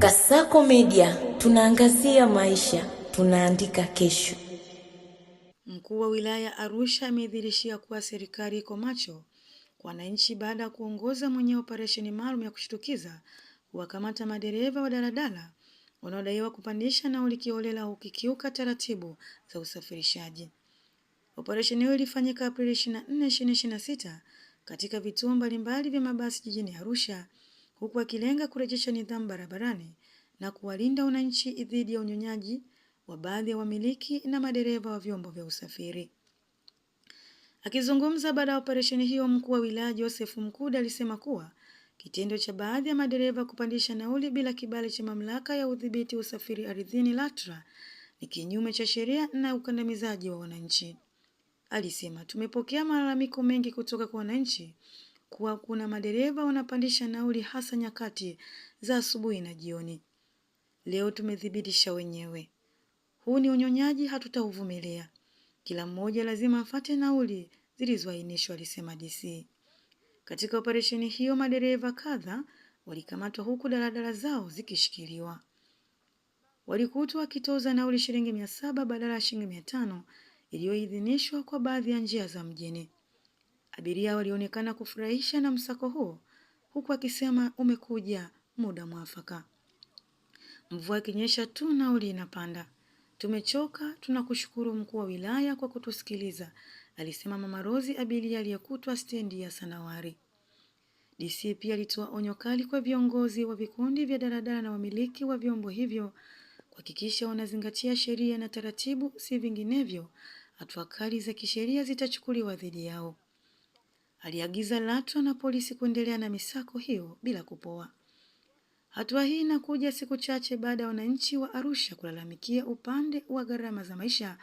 Kasako Media, tunaangazia maisha, tunaandika kesho. Mkuu wa wilaya Arusha amedhihirishia kuwa serikali iko macho kwa wananchi baada ya kuongoza mwenye operesheni maalum ya kushtukiza kuwakamata madereva wa daladala wanaodaiwa kupandisha nauli kiholela au kukiuka taratibu za usafirishaji. Operesheni hiyo ilifanyika Aprili 24, 2026 katika vituo mbalimbali vya mabasi jijini Arusha, huku akilenga kurejesha nidhamu barabarani na kuwalinda wananchi dhidi ya unyonyaji wa baadhi ya wamiliki na madereva wa vyombo vya usafiri. Akizungumza baada ya operesheni hiyo, mkuu wa wilaya Joseph Mkude alisema kuwa kitendo cha baadhi ya madereva kupandisha nauli bila kibali cha mamlaka ya udhibiti usafiri ardhini LATRA ni kinyume cha sheria na ukandamizaji wa wananchi. Alisema, tumepokea malalamiko mengi kutoka kwa wananchi kuwa kuna madereva wanapandisha nauli hasa nyakati za asubuhi na jioni. Leo tumedhibitisha wenyewe. Huu ni unyonyaji, hatutauvumilia. Kila mmoja lazima afate nauli zilizoainishwa, alisema DC. Katika operesheni hiyo madereva kadha walikamatwa huku daladala zao zikishikiliwa. Walikutwa wakitoza nauli shilingi 700 badala ya shilingi 500 iliyoidhinishwa kwa baadhi ya njia za mjini. Abiria walionekana kufurahisha na msako huo, huku akisema umekuja muda mwafaka. Mvua ikinyesha tu nauli inapanda. Tumechoka, tunakushukuru mkuu wa wilaya kwa kutusikiliza, alisema Mama Rozi abiria aliyekutwa stendi ya Sanawari. DC pia alitoa onyo kali kwa viongozi wa vikundi vya daladala na wamiliki wa vyombo hivyo kuhakikisha wanazingatia sheria na taratibu, si vinginevyo hatua kali za kisheria zitachukuliwa dhidi yao. Aliagiza LATRA na polisi kuendelea na misako hiyo bila kupoa. Hatua hii inakuja siku chache baada ya wananchi wa Arusha kulalamikia upande wa gharama za maisha,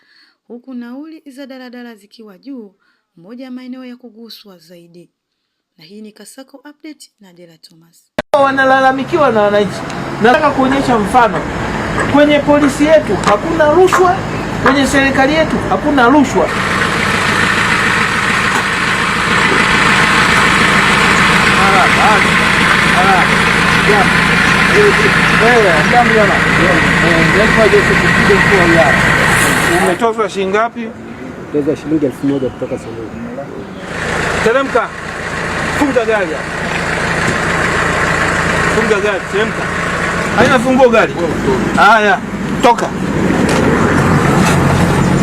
huku nauli za daladala zikiwa juu, moja ya maeneo ya kuguswa zaidi. Na hii ni Kasako Update na Dela Thomas. Wanalalamikiwa na wananchi. Nataka kuonyesha mfano. Kwenye polisi yetu hakuna rushwa, kwenye serikali yetu hakuna rushwa. Umetozwa shilingi ngapi? Tozwa shilingi 1000 kutoka saluni. Teremka. Funga gari. Funga gari, teremka. Haina funguo gari. Haya, toka.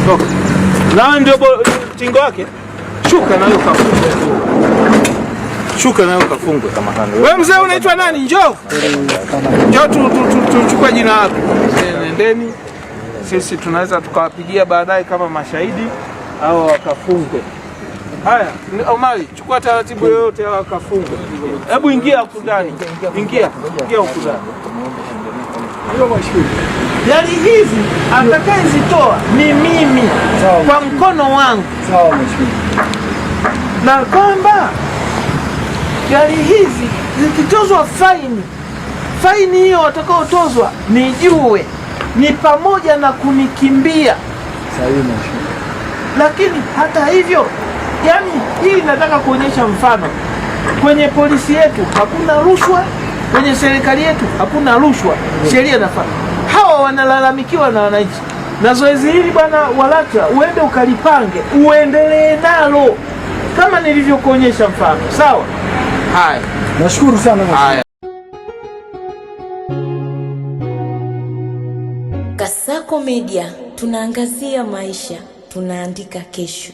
Toka. Na ndio tingo wake. Shuka na wewe kafungwe. Shuka na wewe kafungwe kama hana. Wewe mzee unaitwa nani? Njoo. Njoo tuchukue jina lako. Nendeni. Sisi tunaweza tukawapigia baadaye kama mashahidi au wakafungwe. Haya, Omari, chukua taratibu yoyote au wakafungwe. Hebu ingia huko ndani. Ingia huko ndani. Gari hizi atakayezitoa ni mimi kwa mkono wangu. Sawa mheshimiwa. Na kwamba gari hizi zikitozwa faini hiyo watakaotozwa nijue ni pamoja na kunikimbia. Sawa mheshimiwa. Lakini hata hivyo, yani hii nataka kuonyesha mfano. Kwenye polisi yetu hakuna rushwa, kwenye serikali yetu hakuna rushwa, sheria inafanya. Hawa wanalalamikiwa na wananchi. Na zoezi hili bwana wa LATRA uende ukalipange, uendelee nalo kama nilivyokuonyesha mfano. Sawa? Haya. Nashukuru sana mheshimiwa. Kasako Media, tunaangazia maisha, tunaandika kesho.